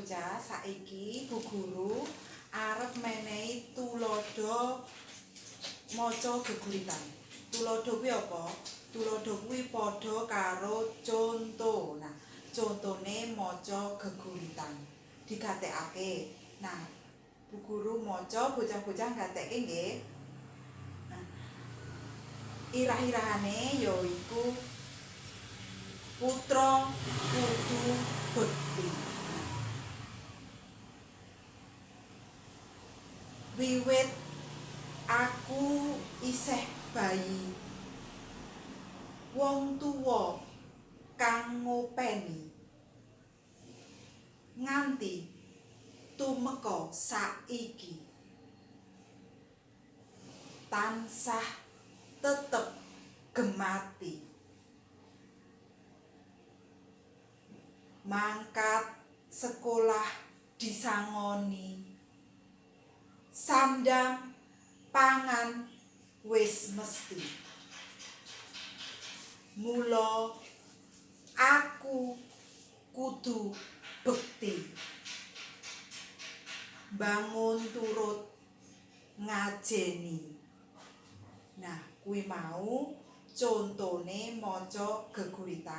bocah-bocah, saiki Bu Guru arep menehi tulodo maca geguritan. Tulodo kuwi apa? Tulodo kuwi padha karo conto. Nah, contone maca geguritan. Digatekake. Nah, Bu Guru maca, bocah-bocah gatekke nggih. Nah, irah-irahane yaiku putra kudu bekti. Wiwit aku isih bayi, wong tuwa kang ngopeni, nganti tumeka saiki tansah tetep gemati, mangkat sekolah disangoni, sandang pangan wis mesti. Mula aku kudu bekti, bangun turut ngajeni. Nah, kuwi mau contone maca geguritan.